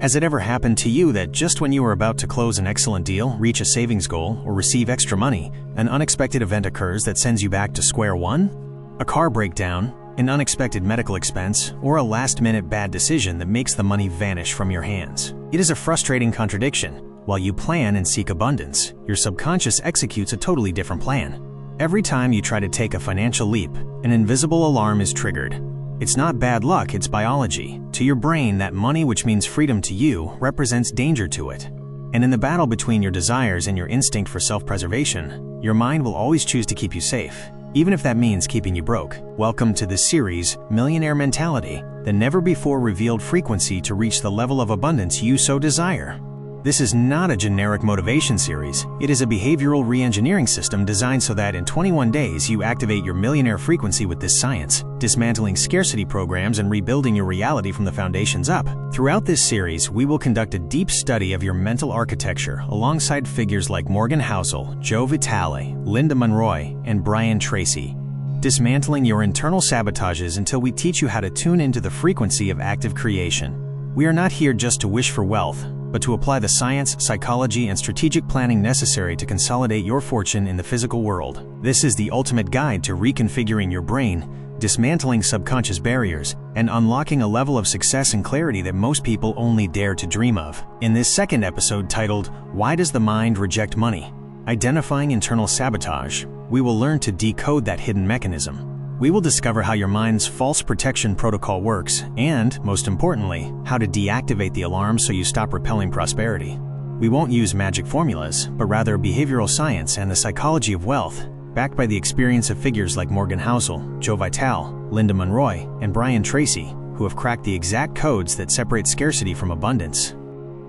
Has it ever happened to you that just when you are about to close an excellent deal, reach a savings goal, or receive extra money, an unexpected event occurs that sends you back to square one? A car breakdown, an unexpected medical expense, or a last-minute bad decision that makes the money vanish from your hands. It is a frustrating contradiction. While you plan and seek abundance, your subconscious executes a totally different plan. Every time you try to take a financial leap, an invisible alarm is triggered. It's not bad luck, it's biology. To your brain, that money, which means freedom to you, represents danger to it. And in the battle between your desires and your instinct for self-preservation, your mind will always choose to keep you safe, even if that means keeping you broke. Welcome to this series, Millionaire Mentality, the never-before-revealed frequency to reach the level of abundance you so desire. This is not a generic motivation series. It is a behavioral re-engineering system designed so that in 21 days you activate your millionaire frequency with this science, dismantling scarcity programs and rebuilding your reality from the foundations up. Throughout this series, we will conduct a deep study of your mental architecture alongside figures like Morgan Housel, Joe Vitale, Linda Monroy, and Brian Tracy, dismantling your internal sabotages until we teach you how to tune into the frequency of active creation. We are not here just to wish for wealth, but to apply the science, psychology, and strategic planning necessary to consolidate your fortune in the physical world. This is the ultimate guide to reconfiguring your brain, dismantling subconscious barriers, and unlocking a level of success and clarity that most people only dare to dream of. In this second episode titled, Why Does the Mind Reject Money? Identifying Internal Sabotage, we will learn to decode that hidden mechanism. We will discover how your mind's false protection protocol works and, most importantly, how to deactivate the alarm so you stop repelling prosperity. We won't use magic formulas, but rather behavioral science and the psychology of wealth, backed by the experience of figures like Morgan Housel, Joe Vitale, Linda Monroy, and Brian Tracy, who have cracked the exact codes that separate scarcity from abundance.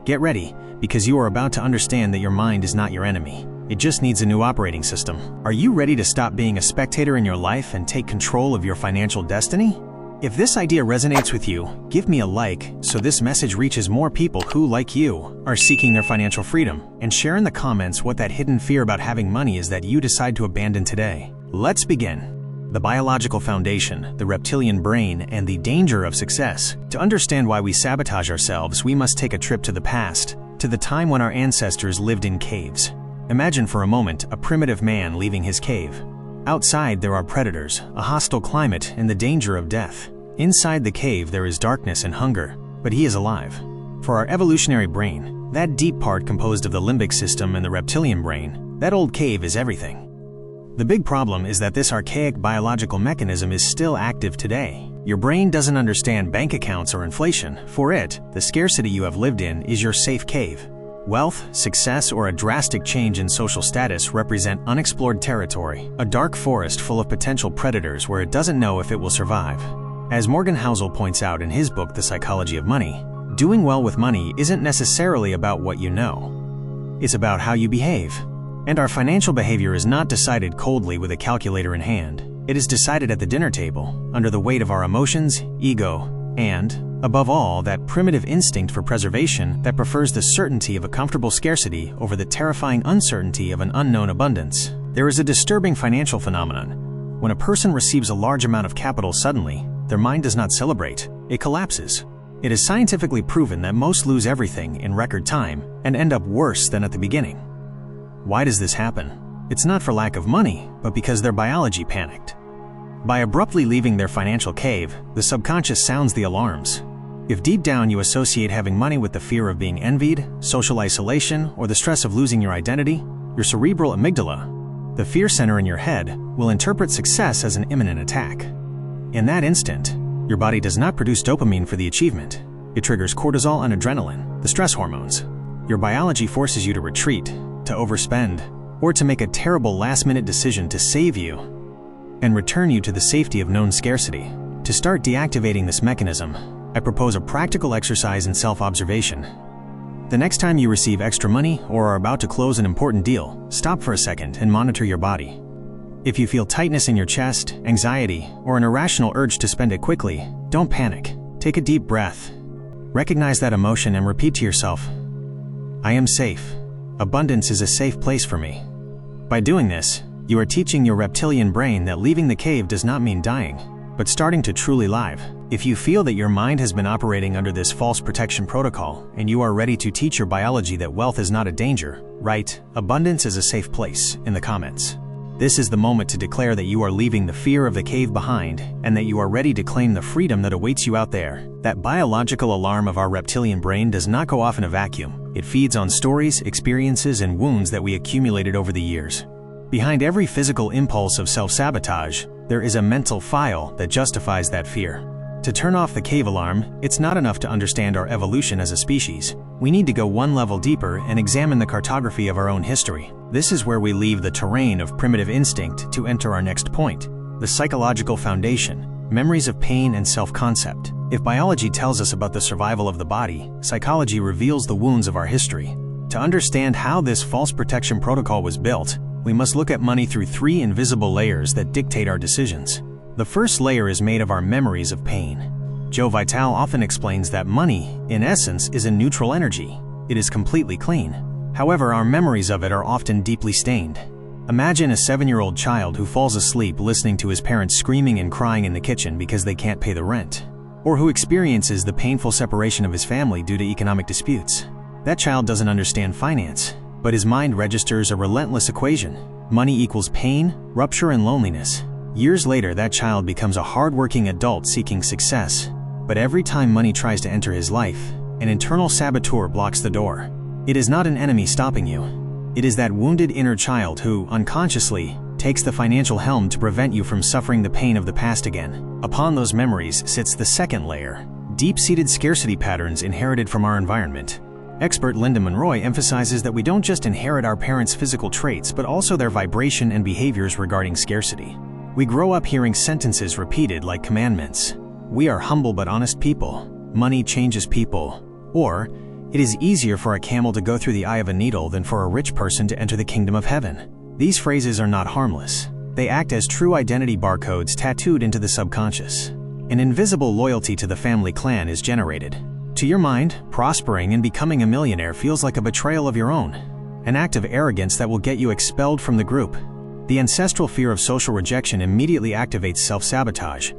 Get ready, because you are about to understand that your mind is not your enemy. It just needs a new operating system. Are you ready to stop being a spectator in your life and take control of your financial destiny? If this idea resonates with you, give me a like so this message reaches more people who, like you, are seeking their financial freedom, and share in the comments what that hidden fear about having money is that you decide to abandon today. Let's begin. The biological foundation, the reptilian brain, and the danger of success. To understand why we sabotage ourselves, we must take a trip to the past, to the time when our ancestors lived in caves. Imagine for a moment a primitive man leaving his cave. Outside there are predators, a hostile climate, and the danger of death. Inside the cave there is darkness and hunger, but he is alive. For our evolutionary brain, that deep part composed of the limbic system and the reptilian brain, that old cave is everything. The big problem is that this archaic biological mechanism is still active today. Your brain doesn't understand bank accounts or inflation. For it, the scarcity you have lived in is your safe cave. Wealth, success, or a drastic change in social status represent unexplored territory, a dark forest full of potential predators where it doesn't know if it will survive. As Morgan Housel points out in his book, The Psychology of Money, doing well with money isn't necessarily about what you know. It's about how you behave. And our financial behavior is not decided coldly with a calculator in hand. It is decided at the dinner table, under the weight of our emotions, ego, and, above all, that primitive instinct for preservation that prefers the certainty of a comfortable scarcity over the terrifying uncertainty of an unknown abundance. There is a disturbing financial phenomenon. When a person receives a large amount of capital suddenly, their mind does not celebrate, it collapses. It is scientifically proven that most lose everything in record time and end up worse than at the beginning. Why does this happen? It's not for lack of money, but because their biology panicked. By abruptly leaving their financial cave, the subconscious sounds the alarms. If deep down you associate having money with the fear of being envied, social isolation, or the stress of losing your identity, your cerebral amygdala, the fear center in your head, will interpret success as an imminent attack. In that instant, your body does not produce dopamine for the achievement. It triggers cortisol and adrenaline, the stress hormones. Your biology forces you to retreat, to overspend, or to make a terrible last-minute decision to save you and return you to the safety of known scarcity. To start deactivating this mechanism, I propose a practical exercise in self-observation. The next time you receive extra money or are about to close an important deal, stop for a second and monitor your body. If you feel tightness in your chest, anxiety, or an irrational urge to spend it quickly, don't panic. Take a deep breath. Recognize that emotion and repeat to yourself, I am safe. Abundance is a safe place for me. By doing this, you are teaching your reptilian brain that leaving the cave does not mean dying, but starting to truly live. If you feel that your mind has been operating under this false protection protocol and you are ready to teach your biology that wealth is not a danger, write "abundance is a safe place" in the comments. This is the moment to declare that you are leaving the fear of the cave behind and that you are ready to claim the freedom that awaits you out there. That biological alarm of our reptilian brain does not go off in a vacuum. It feeds on stories, experiences, and wounds that we accumulated over the years. Behind every physical impulse of self-sabotage, there is a mental file that justifies that fear. To turn off the cave alarm, it's not enough to understand our evolution as a species. We need to go one level deeper and examine the cartography of our own history. This is where we leave the terrain of primitive instinct to enter our next point, the psychological foundation, memories of pain and self-concept. If biology tells us about the survival of the body, psychology reveals the wounds of our history. To understand how this false protection protocol was built, we must look at money through three invisible layers that dictate our decisions. The first layer is made of our memories of pain. Joe Vitale often explains that money, in essence, is a neutral energy. It is completely clean. However, our memories of it are often deeply stained. Imagine a 7-year-old child who falls asleep listening to his parents screaming and crying in the kitchen because they can't pay the rent, or who experiences the painful separation of his family due to economic disputes. That child doesn't understand finance, but his mind registers a relentless equation. Money equals pain, rupture, and loneliness. Years later, that child becomes a hard-working adult seeking success. But every time money tries to enter his life, an internal saboteur blocks the door. It is not an enemy stopping you. It is that wounded inner child who, unconsciously, takes the financial helm to prevent you from suffering the pain of the past again. Upon those memories sits the second layer, deep-seated scarcity patterns inherited from our environment. Expert Linda Monroy emphasizes that we don't just inherit our parents' physical traits, but also their vibration and behaviors regarding scarcity. We grow up hearing sentences repeated like commandments. We are humble but honest people. Money changes people. Or, it is easier for a camel to go through the eye of a needle than for a rich person to enter the kingdom of heaven. These phrases are not harmless. They act as true identity barcodes tattooed into the subconscious. An invisible loyalty to the family clan is generated. To your mind, prospering and becoming a millionaire feels like a betrayal of your own, an act of arrogance that will get you expelled from the group. The ancestral fear of social rejection immediately activates self-sabotage.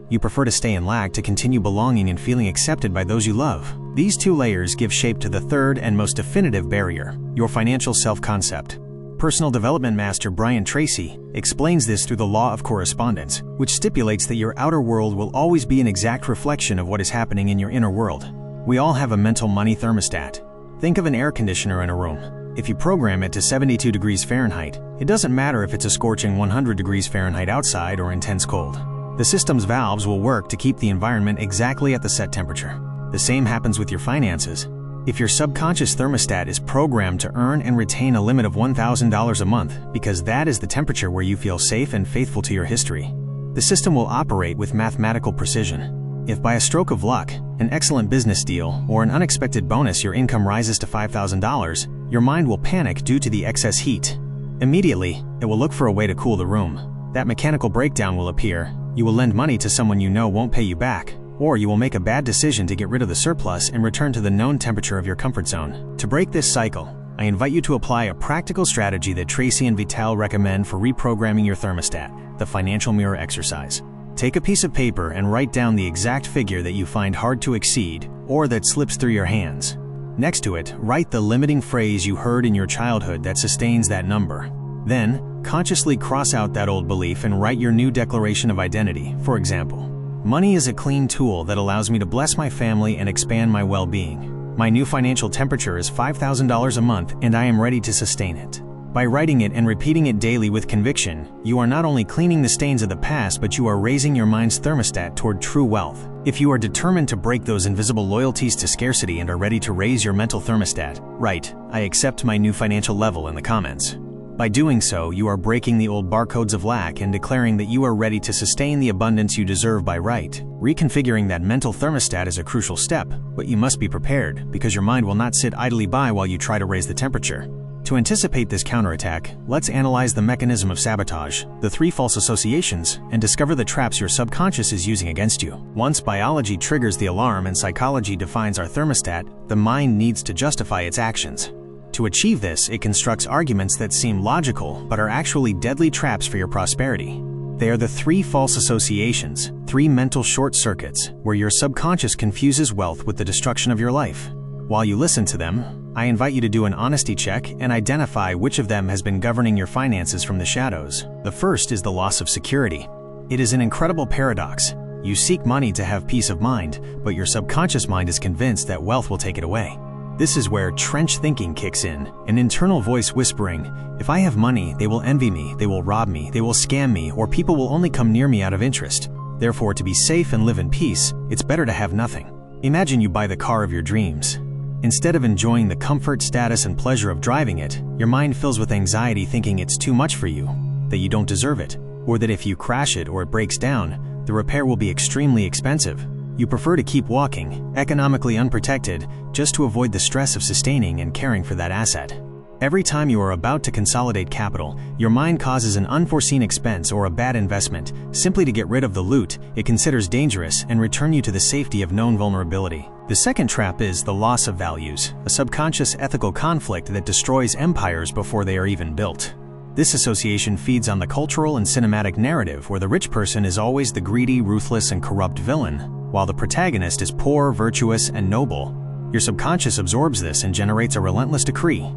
You prefer to stay in lack to continue belonging and feeling accepted by those you love. These two layers give shape to the third and most definitive barrier, your financial self-concept. Personal development master Brian Tracy explains this through the law of correspondence, which stipulates that your outer world will always be an exact reflection of what is happening in your inner world. We all have a mental money thermostat. Think of an air conditioner in a room. If you program it to 72 degrees Fahrenheit, it doesn't matter if it's a scorching 100 degrees Fahrenheit outside or intense cold. The system's valves will work to keep the environment exactly at the set temperature. The same happens with your finances. If your subconscious thermostat is programmed to earn and retain a limit of $1,000 a month because that is the temperature where you feel safe and faithful to your history, the system will operate with mathematical precision. If by a stroke of luck, an excellent business deal, or an unexpected bonus your income rises to $5,000, your mind will panic due to the excess heat. Immediately, it will look for a way to cool the room. That mechanical breakdown will appear. You will lend money to someone you know won't pay you back, or you will make a bad decision to get rid of the surplus and return to the known temperature of your comfort zone. To break this cycle, I invite you to apply a practical strategy that Tracy and Vitale recommend for reprogramming your thermostat, the financial mirror exercise. Take a piece of paper and write down the exact figure that you find hard to exceed or that slips through your hands. Next to it, write the limiting phrase you heard in your childhood that sustains that number. Then, consciously cross out that old belief and write your new declaration of identity. For example, money is a clean tool that allows me to bless my family and expand my well-being. My new financial temperature is $5,000 a month and I am ready to sustain it. By writing it and repeating it daily with conviction, you are not only cleaning the stains of the past, but you are raising your mind's thermostat toward true wealth. If you are determined to break those invisible loyalties to scarcity and are ready to raise your mental thermostat, write, "I accept my new financial level" in the comments. By doing so, you are breaking the old barcodes of lack and declaring that you are ready to sustain the abundance you deserve by right. Reconfiguring that mental thermostat is a crucial step, but you must be prepared because your mind will not sit idly by while you try to raise the temperature. To anticipate this counterattack, let's analyze the mechanism of sabotage, the three false associations, and discover the traps your subconscious is using against you. Once biology triggers the alarm and psychology defines our thermostat, the mind needs to justify its actions. To achieve this, it constructs arguments that seem logical but are actually deadly traps for your prosperity. They are the three false associations, three mental short circuits, where your subconscious confuses wealth with the destruction of your life. While you listen to them, I invite you to do an honesty check and identify which of them has been governing your finances from the shadows. The first is the loss of security. It is an incredible paradox. You seek money to have peace of mind, but your subconscious mind is convinced that wealth will take it away. This is where trench thinking kicks in, an internal voice whispering, if I have money, they will envy me, they will rob me, they will scam me, or people will only come near me out of interest. Therefore, to be safe and live in peace, it's better to have nothing. Imagine you buy the car of your dreams. Instead of enjoying the comfort, status, and pleasure of driving it, your mind fills with anxiety thinking it's too much for you, that you don't deserve it, or that if you crash it or it breaks down, the repair will be extremely expensive. You prefer to keep walking, economically unprotected, just to avoid the stress of sustaining and caring for that asset. Every time you are about to consolidate capital, your mind causes an unforeseen expense or a bad investment, simply to get rid of the loot it considers dangerous and return you to the safety of known vulnerability. The second trap is the loss of values, a subconscious ethical conflict that destroys empires before they are even built. This association feeds on the cultural and cinematic narrative where the rich person is always the greedy, ruthless, and corrupt villain, while the protagonist is poor, virtuous, and noble. Your subconscious absorbs this and generates a relentless decree.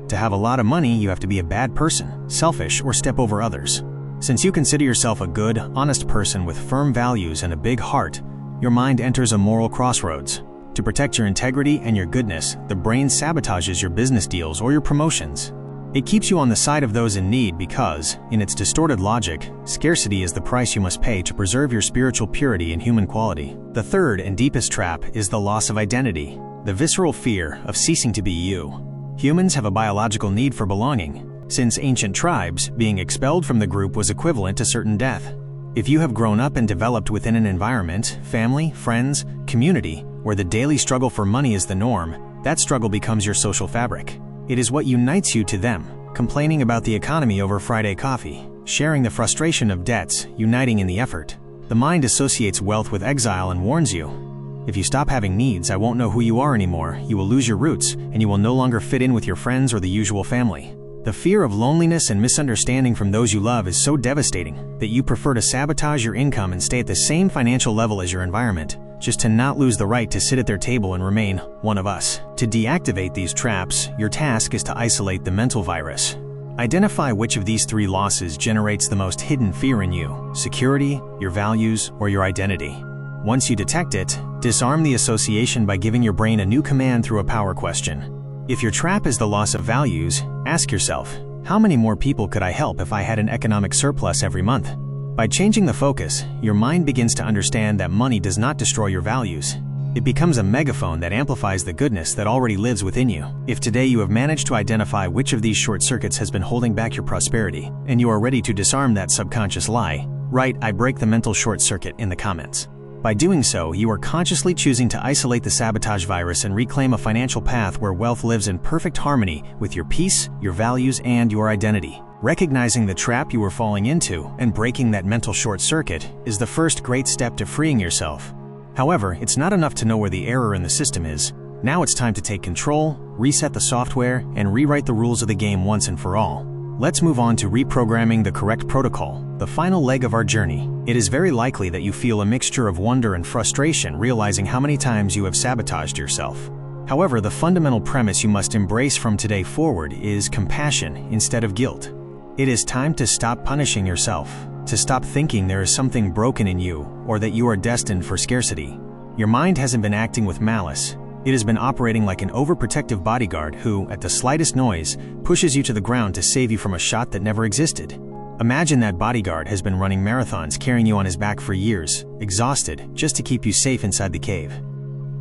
To have a lot of money, you have to be a bad person, selfish, or step over others. Since you consider yourself a good, honest person with firm values and a big heart, your mind enters a moral crossroads. To protect your integrity and your goodness, the brain sabotages your business deals or your promotions. It keeps you on the side of those in need because, in its distorted logic, scarcity is the price you must pay to preserve your spiritual purity and human quality. The third and deepest trap is the loss of identity, the visceral fear of ceasing to be you. Humans have a biological need for belonging. Since ancient tribes, being expelled from the group was equivalent to certain death. If you have grown up and developed within an environment, family, friends, community, where the daily struggle for money is the norm, that struggle becomes your social fabric. It is what unites you to them, complaining about the economy over Friday coffee, sharing the frustration of debts, uniting in the effort. The mind associates wealth with exile and warns you, if you stop having needs, I won't know who you are anymore, you will lose your roots, and you will no longer fit in with your friends or the usual family. The fear of loneliness and misunderstanding from those you love is so devastating that you prefer to sabotage your income and stay at the same financial level as your environment, just to not lose the right to sit at their table and remain one of us. To deactivate these traps, your task is to isolate the mental virus. Identify which of these three losses generates the most hidden fear in you: security, your values, or your identity. Once you detect it, disarm the association by giving your brain a new command through a power question. If your trap is the loss of values, ask yourself, how many more people could I help if I had an economic surplus every month? By changing the focus, your mind begins to understand that money does not destroy your values. It becomes a megaphone that amplifies the goodness that already lives within you. If today you have managed to identify which of these short circuits has been holding back your prosperity, and you are ready to disarm that subconscious lie, write "I break the mental short circuit" in the comments. By doing so, you are consciously choosing to isolate the sabotage virus and reclaim a financial path where wealth lives in perfect harmony with your peace, your values, and your identity. Recognizing the trap you were falling into and breaking that mental short circuit is the first great step to freeing yourself. However, it's not enough to know where the error in the system is. Now it's time to take control, reset the software, and rewrite the rules of the game once and for all. Let's move on to reprogramming the correct protocol, the final leg of our journey. It is very likely that you feel a mixture of wonder and frustration realizing how many times you have sabotaged yourself. However, the fundamental premise you must embrace from today forward is compassion instead of guilt. It is time to stop punishing yourself, to stop thinking there is something broken in you or that you are destined for scarcity. Your mind hasn't been acting with malice. It has been operating like an overprotective bodyguard who, at the slightest noise, pushes you to the ground to save you from a shot that never existed. Imagine that bodyguard has been running marathons carrying you on his back for years, exhausted, just to keep you safe inside the cave.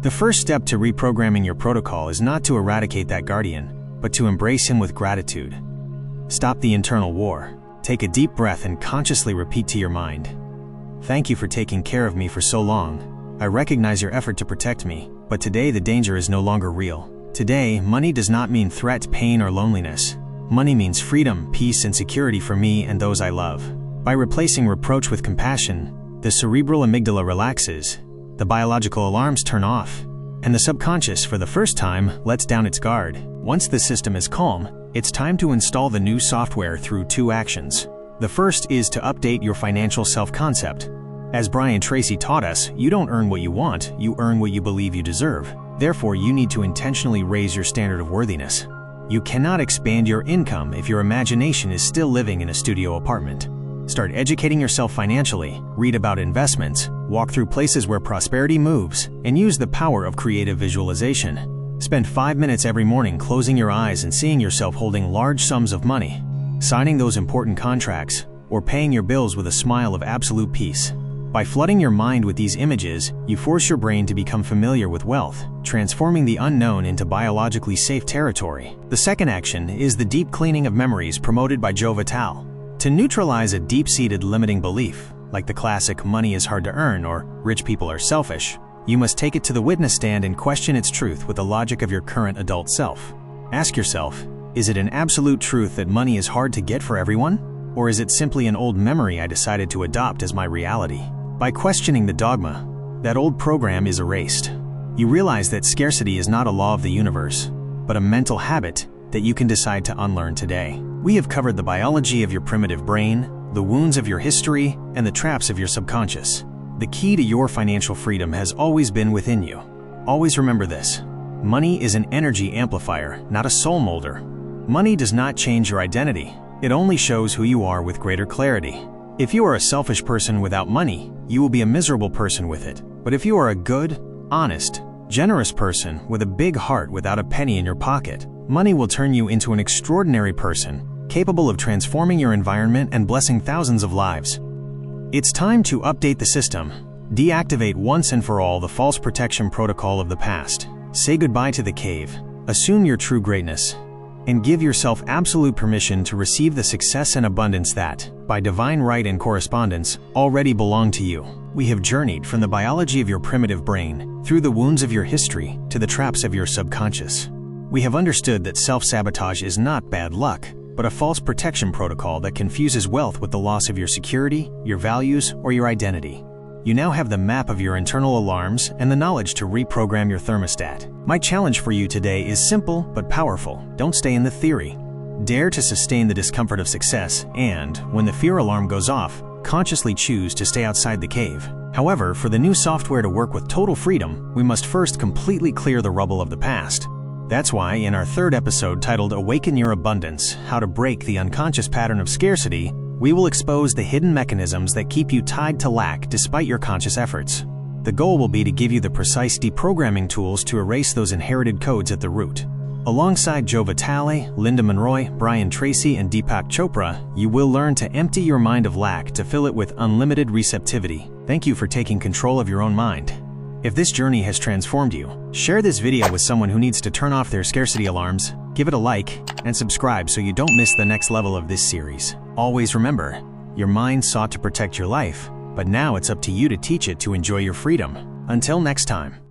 The first step to reprogramming your protocol is not to eradicate that guardian, but to embrace him with gratitude. Stop the internal war. Take a deep breath and consciously repeat to your mind, "Thank you for taking care of me for so long. I recognize your effort to protect me, but today the danger is no longer real. Today, money does not mean threat, pain, or loneliness. Money means freedom, peace, and security for me and those I love." By replacing reproach with compassion, the cerebral amygdala relaxes, the biological alarms turn off, and the subconscious, for the first time, lets down its guard. Once the system is calm, it's time to install the new software through two actions. The first is to update your financial self-concept. As Brian Tracy taught us, you don't earn what you want, you earn what you believe you deserve. Therefore, you need to intentionally raise your standard of worthiness. You cannot expand your income if your imagination is still living in a studio apartment. Start educating yourself financially, read about investments, walk through places where prosperity moves, and use the power of creative visualization. Spend 5 minutes every morning closing your eyes and seeing yourself holding large sums of money, signing those important contracts, or paying your bills with a smile of absolute peace. By flooding your mind with these images, you force your brain to become familiar with wealth, transforming the unknown into biologically safe territory. The second action is the deep cleaning of memories promoted by Joe Vitale. To neutralize a deep-seated limiting belief, like the classic money is hard to earn or rich people are selfish, you must take it to the witness stand and question its truth with the logic of your current adult self. Ask yourself, is it an absolute truth that money is hard to get for everyone? Or is it simply an old memory I decided to adopt as my reality? By questioning the dogma, that old program is erased. You realize that scarcity is not a law of the universe, but a mental habit that you can decide to unlearn today. We have covered the biology of your primitive brain, the wounds of your history, and the traps of your subconscious. The key to your financial freedom has always been within you. Always remember this: money is an energy amplifier, not a soul molder. Money does not change your identity. It only shows who you are with greater clarity. If you are a selfish person without money, you will be a miserable person with it. But if you are a good, honest, generous person with a big heart without a penny in your pocket, money will turn you into an extraordinary person, capable of transforming your environment and blessing thousands of lives. It's time to update the system. Deactivate once and for all the false protection protocol of the past. Say goodbye to the cave. Assume your true greatness. And give yourself absolute permission to receive the success and abundance that, by divine right and correspondence, already belong to you. We have journeyed from the biology of your primitive brain, through the wounds of your history, to the traps of your subconscious. We have understood that self-sabotage is not bad luck, but a false protection protocol that confuses wealth with the loss of your security, your values, or your identity. You now have the map of your internal alarms and the knowledge to reprogram your thermostat. My challenge for you today is simple but powerful. Don't stay in the theory. Dare to sustain the discomfort of success and, when the fear alarm goes off, consciously choose to stay outside the cave. However, for the new software to work with total freedom, we must first completely clear the rubble of the past. That's why, in our third episode titled Awaken Your Abundance: How to Break the Unconscious Pattern of Scarcity, we will expose the hidden mechanisms that keep you tied to lack despite your conscious efforts. The goal will be to give you the precise deprogramming tools to erase those inherited codes at the root. Alongside Joe Vitale, Linda Monroy, Brian Tracy, and Deepak Chopra, you will learn to empty your mind of lack to fill it with unlimited receptivity. Thank you for taking control of your own mind. If this journey has transformed you, share this video with someone who needs to turn off their scarcity alarms, give it a like, and subscribe so you don't miss the next level of this series. Always remember, your mind sought to protect your life, but now it's up to you to teach it to enjoy your freedom. Until next time.